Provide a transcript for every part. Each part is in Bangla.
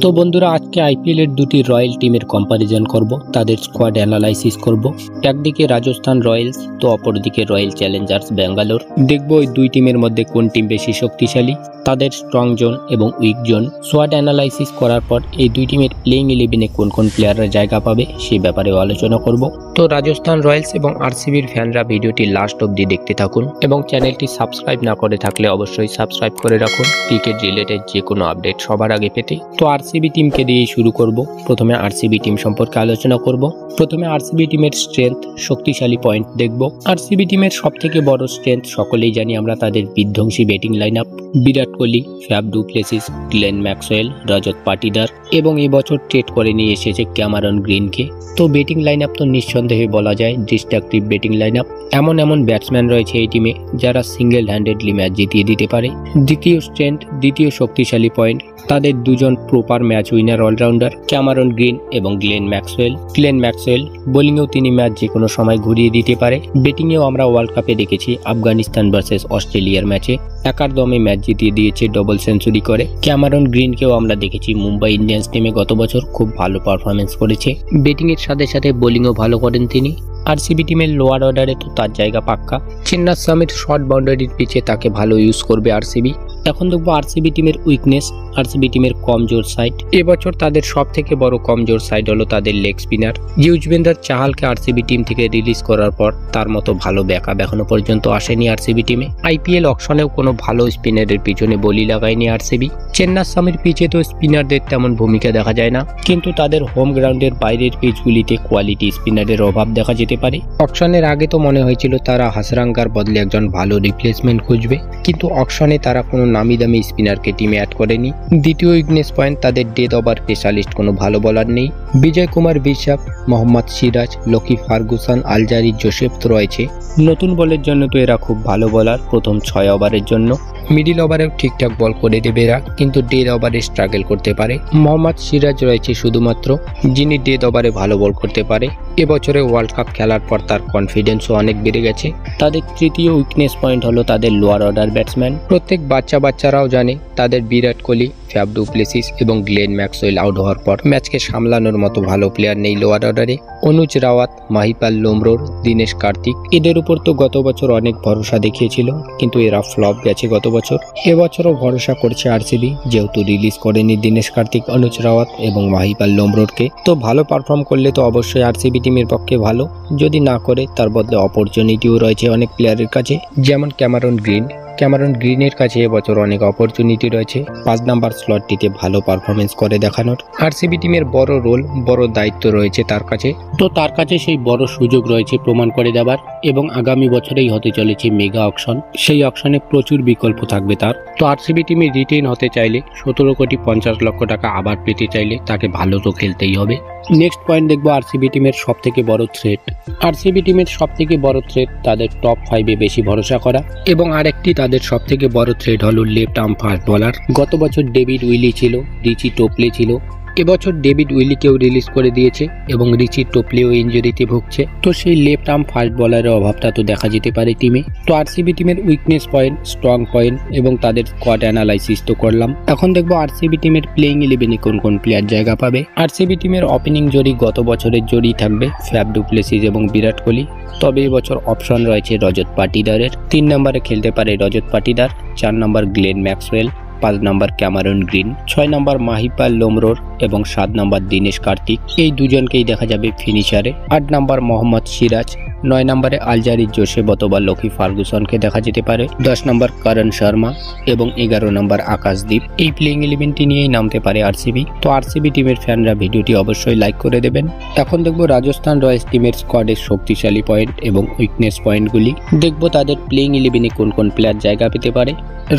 তো বন্ধুরা আজকে আইপিএল এর দুটি রয়্যাল টিমের কম্পারিজন করব, তাদের স্কোয়াড অ্যানালাইসিস করব। একদিকে রাজস্থান রয়্যালস তো অপরদিকে রয়্যাল চ্যালেঞ্জার্স ব্যাঙ্গালোর। দেখব ওই দুই টিমের মধ্যে কোন টিম বেশি শক্তিশালী, তাদের স্ট্রং জোন এবং উইক জোন। স্কোয়াড অ্যানালাইসিস করার পর এই দুই টিমের প্লেইং 11-এ কোন কোন প্লেয়াররা জায়গা পাবে সেই ব্যাপারেও আলোচনা করব। তো রাজস্থান রয়্যালস এবং আরসিবির ফ্যানরা ভিডিওটি লাস্ট অবধি দেখতে থাকুন এবং চ্যানেলটি সাবস্ক্রাইব না করে থাকলে অবশ্যই সাবস্ক্রাইব করে রাখুন ক্রিকেট রিলেটেড যে কোনো আপডেট সবার আগে পেতে। তো আরসিবি টিমকে দিয়েই শুরু করব। প্রথমে আরসিবি টিম সম্পর্কে আলোচনা করব। প্রথমে আরসিবি টিমের স্ট্রেংথ, শক্তিশালী পয়েন্ট দেখব। আরসিবি টিমের সবথেকে বড় স্ট্রেংথ সকলেই জানি আমরা, তাদের বিধ্বংসী batting line up. Virat Kohli, Faf du Plessis, Glenn Maxwell, Rajat Patidar এবং এবছর ট্রেড করে নিয়ে এসেছে ক্যামারন গ্রিনকে। তো ব্যাটিং লাইন আপ তো নিঃসন্দেহে বলা যায় ডিস্ট্রাকটিভ ব্যাটিং লাইন আপ। এমন ব্যাটসম্যান রয়েছে এই টিমে যারা সিঙ্গেল হ্যান্ডেডলি ম্যাচ জিতিয়ে দিতে পারে। দ্বিতীয় স্ট্রেংথ, দ্বিতীয় শক্তিশালী পয়েন্ট, তাদের দুজন proper match winner all-rounder Cameron Green এবং গ্লেন ম্যাক্সওয়েল। বোলিংয়েও তিনি ম্যাচ যে কোনো সময় ঘুরিয়ে দিতে পারে। ব্যাটিংয়েও আমরা ওয়ার্ল্ড কাপে দেখেছি আফগানিস্তান ভার্সেস অস্ট্রেলিয়ার ম্যাচে একার দমে ম্যাচ জিতিয়ে দিয়েছে ডবল সেঞ্চুরি করে। ক্যামারন গ্রিনকেও আমরা দেখেছি মুম্বাই ইন্ডিয়ান্স টিমে গত বছর খুব ভালো পারফরমেন্স করেছে। ব্যাটিংয়ের সাথে সাথে বোলিংও ভালো করেন তিনি। আরসিবি টিমের লোয়ার অর্ডারে তো তার জায়গা পাক্কা। চিন্নাস্বামীর শর্ট বাউন্ডারির পিছে তাকে ভালো ইউজ করবে আরসিবি। এখন দেখবো আরসিবি টিমের উইকনেস, আরসিবি টিমের কমজোর সাইড। এবছর তাদের সব থেকে বড় কমজোর সাইড হলো তাদের লেগ স্পিনার। যুজবেন্দ্র চাহালকে আরসিবি টিম থেকে রিলিজ করার পর তার মতো ভালো ব্যাকআপ এখনো পর্যন্ত আসেনি আরসিবি টিমে। আইপিএল অকশনেও কোনো ভালো স্পিনারের পিছনে বলি লাগায়নি আরসিবি। চিন্নাস্বামীর পিচে তো স্পিনারদের তেমন ভূমিকা দেখা যায় না, কিন্তু তাদের হোম গ্রাউন্ডের বাইরের পিচগুলিতে কোয়ালিটি স্পিনারের অভাব দেখা যেতে পারে। অকশনের আগে তো মনে হয়েছিল তারা হাসরাঙ্গার বদলে একজন ভালো রিপ্লেসমেন্ট খুঁজবে, কিন্তু অকশনে তারা কোনো নামি দামি স্পিনারকে টিমে অ্যাড করেনি। দ্বিতীয় উইকনেস পয়েন্ট, তাদের ডেথ ওভার স্পেশালিস্ট কোনো ভালো বলার নেই। বিজয় কুমার বিশাপ, Mohammed Siraj, Lockie Ferguson, Alzarri Joseph তো রয়েছে। নতুন বলের জন্য তো এরা খুব ভালো বলার, প্রথম 6 ওভারের জন্য। মিডিল ওভারেও ঠিকঠাক বল করে দেবে এরা, কিন্তু ডেথ ওভারে স্ট্রাগল করতে পারে। মোহাম্মদ সিরাজ রয়েছে শুধুমাত্র, যিনি ডেথ ওভারে ভালো বল করতে পারে। এবছরে ওয়ার্ল্ড কাপ খেলার পর তার কনফিডেন্সও অনেক বেড়ে গেছে। তাদের তৃতীয় উইকনেস পয়েন্ট হলো তাদের লোয়ার অর্ডার ব্যাটসম্যান। প্রত্যেক বাচ্চারাও জানে তাদের বিরাট কোহলি, ফ্যাব ডু প্লেসিস এবং গ্লেন ম্যাক্সওয়েল আউট হওয়ার পর ম্যাচকে সামলানোর মতো ভালো প্লেয়ার নেই লোয়ার অর্ডারে। অনুজ রাওয়াত, মাহিপাল লোমরোর, দীনেশ কার্তিক, এদের উপর তো গত বছর অনেক ভরসা দেখিয়েছিল, কিন্তু এরা ফ্লপ গেছে গত বছর। এবছরও ভরসা করছে আরসিবি, যেহেতু রিলিজ করেনি দীনেশ কার্তিক, অনুজ রাওয়াত এবং মাহিপাল লোমরোরকে। তো ভালো পারফর্ম করলে তো অবশ্যই আরসিবি টিমের পক্ষে ভালো, যদি না করে তার বদলে অপরচুনিটিও রয়েছে অনেক প্লেয়ারের কাছে, যেমন ক্যামারন গ্রিনের কাছে এবছর অনেক অপরচুনিটি রয়েছে 5 নাম্বার স্লটটিতে ভালো পারফরমেন্স করে দেখানোর। আরসিবি টিমের বড় রোল, বড় দায়িত্ব রয়েছে তার কাছে। তো তার কাছে সেই বড় সুযোগ রয়েছে প্রমাণ করে দেবার, এবং আগামী বছরেই হতে চলেছে মেগা অকশন। সেই অকশনে প্রচুর বিকল্প থাকবে তার। তো আরসিবি টিমে রিটেইন হতে চাইলে 17,50,00,000 টাকা আবার পেতে চাইলে তাকে ভালো তো খেলতেই হবে। নেক্সট পয়েন্ট দেখবো আরসিবি টিমের সবথেকে বড় থ্রেট। আরসিবি টিমের সবথেকে বড় থ্রেট তাদের টপ 5-এ বেশি ভরসা করা, এবং আরেকটি তাদের সবথেকে বড় থ্রেট হলো লেফট আর্ম ফাস্ট বোলার। গত বছর ডেভিড উইলি ছিল, রিচি টোপলে ছিল। এবছর ডেভিড উইলিকেও রিলিজ করে দিয়েছে এবং রিচি টোপলেও ইনজুরিতে ভুগছে। তো সেই লেফট আর্ম ফাস্ট বোলারের অভাবটা তো দেখা যেতে পারে টিমে। তো আরসিবি টিমের উইকনেস পয়েন্ট, স্ট্রং পয়েন্ট এবং তাদের স্কোয়াড অ্যানালাইসিস তো করলাম। এখন দেখবো আরসিবি টিমের প্লেইং 11-এ কোন কোন প্লেয়ার জায়গা পাবে। আরসিবি টিমের ওপেনিং জড়ি গত বছরের জড়ি থাকবে ফ্যাব ডু প্লেসিস এবং বিরাট কোহলি। তবে এবছর অপশন রয়েছে রজত পাটিদারের। 3 নম্বরে খেলতে পারে রজত পাটিদার, 4 নম্বর গ্লেন ম্যাক্সওয়েল, 5 নম্বর ক্যামারন গ্রিন, 6 নম্বর মাহিপাল লোমরোর এবং 7 নম্বর দীনেশ কার্তিক। এই দুজনকেই দেখা যাবে ফিনিশারে। 8 নম্বর মোহাম্মদ সিরাজ, 9 নম্বরে আলজারি জোসেফ অথবা লকি ফার্গুসনকে দেখা যেতে পারে, 10 নম্বর করণ শর্মা এবং 11 নম্বর আকাশদীপ। এই প্লেইং 11টি নিয়েই নামতে পারে আরসিবি। তো আরসিবি টিমের ফ্যানরা ভিডিওটি অবশ্যই লাইক করে দেবেন। এখন দেখবো রাজস্থান রয়্যালস টিমের স্কোয়াডের শক্তিশালী পয়েন্ট এবং উইকনেস পয়েন্টগুলি। দেখবো তাদের প্লেইং 11-এ কোন কোন প্লেয়ার জায়গা পেতে পারে।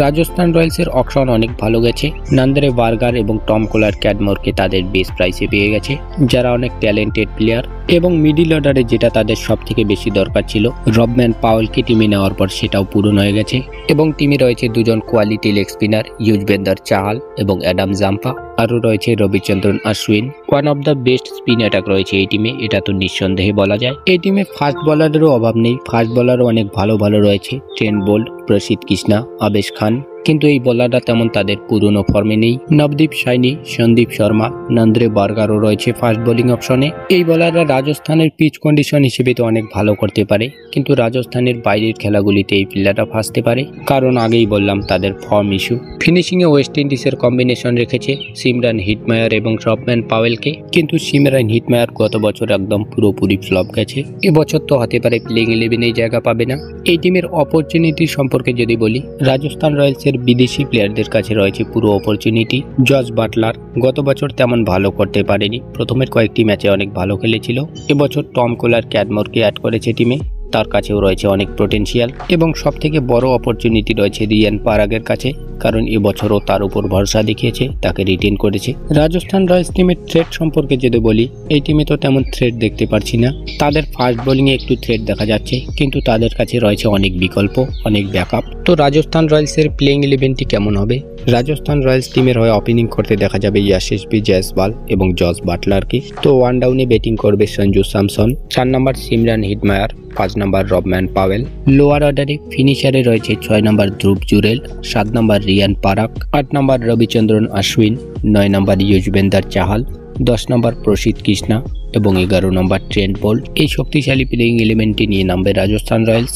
রাজস্থান রয়্যালসের অকশন অনেক ভালো গেছে। নান্দ্রে বার্গার এবং টম কোলার ক্যাডমোরকে তাদের বেস্ট প্রাইসে পেয়ে গেছে, যারা অনেক ট্যালেন্টেড প্লেয়ার। এবং মিডিল অর্ডারে যেটা তাদের সব থেকে বেশি দরকার ছিল, রবম্যান পাওয়েলকে টিমে নেওয়ার পর সেটাও পূরণ হয়ে গেছে। এবং টিমে রয়েছে দুজন quality leg spinner, Yuzvendra Chahal এবং অ্যাডাম জাম্পা। আরও রয়েছে Ravichandran Ashwin. One of the best spin attack রয়েছে এই টিমে, এটা তো নিঃসন্দেহে বলা যায়। এই টিমে ফাস্ট বোলারেরও অভাব নেই, ফাস্ট বোলারও অনেক ভালো রয়েছে। ট্রেন্ট বোল্ট, প্রসিদ্ধ কৃষ্ণা, আবেশ খান, কিন্তু এই বোলাররা তেমন তাদের পুরনো ফর্মে নেই। নবদীপ সাইনি, সন্দীপ শর্মা, নন্দ্রে বার্গারও রয়েছে ফাস্ট বোলিং অপশনে। এই বোলাররা রাজস্থানের পিচ কন্ডিশন হিসেবে তো অনেক ভালো করতে পারে, কিন্তু রাজস্থানের বাইরের খেলাগুলিতে এই প্লেয়াররা ফাঁসতে পারে, কারণ আগেই বললাম তাদের ফর্ম ইস্যু। ফিনিশিংয়ে ওয়েস্ট ইন্ডিজের কম্বিনেশন রেখেছে সিমরান হিটমায়ার এবং রবম্যান পাওয়েলকে, কিন্তু সিমরান হিটমায়ার গত বছর একদম পুরোপুরি ফ্লপ গেছে। এবছর তো হতে পারে প্লেইং 11-এই জায়গা পাবে না। এই টিমের অপরচুনিটি সম্পর্কে যদি বলি, রাজস্থান রয়্যালসের বিদেশি প্লেয়ারদের কাছে রয়েছে পুরো অপরচুনিটি। জস বাটলার গত বছর তেমন ভালো করতে পারেনি, প্রথমের কয়েকটি ম্যাচে অনেক ভালো খেলেছিল। এবছর টম কোলার ক্যাডমোরকে অ্যাড করেছে টিমে, তার কাছেও রয়েছে অনেক পোটেনশিয়াল। এবং সবথেকে বড় অপরচুনিটি রয়েছে রিয়ান পারাগের কাছে, কারণ এবছরও তার উপর ভরসা দেখিয়েছে, তাকে রিটেন করেছে। রাজস্থান রয়্যালস টিমের থ্রেড সম্পর্কে যদি বলি, এই টিমে তো তেমন থ্রেড দেখতে পারছি না। তাদের ফাস্ট বোলিংয়ে একটু থ্রেড দেখা যাচ্ছে, কিন্তু তাদের কাছে রয়েছে অনেক বিকল্প, অনেক ব্যাকআপ। তো রাজস্থান রয়্যালসের প্লেইং 11টি কেমন হবে? রাজস্থান রয়্যালস টিমের হয়ে ওপেনিং করতে দেখা যাবে ইয়াশস্বী জয়সওয়াল এবং জস বাটলারকে। তো ওয়ান ডাউনে ব্যাটিং করবে সঞ্জু স্যামসন, 4 নম্বর সিমরান হিটমায়ার, 5 নম্বর রবম্যান পাওয়েল। লোয়ার অর্ডারে ফিনিশারে রয়েছে 6 নম্বর ধ্রুব জুরেল, 7 নম্বর রিয়ান পারাক, 8 নম্বর রবিচন্দ্রন অশ্বিন, 9 নম্বর যুজবেন্দর চাহাল, 10 নম্বর প্রসিদ্ধ কৃষ্ণা এবং 11 নম্বর ট্রেন্ট বোল্ট। এই শক্তিশালী প্লেইং 11টি নিয়ে নামবে রাজস্থান রয়্যালস।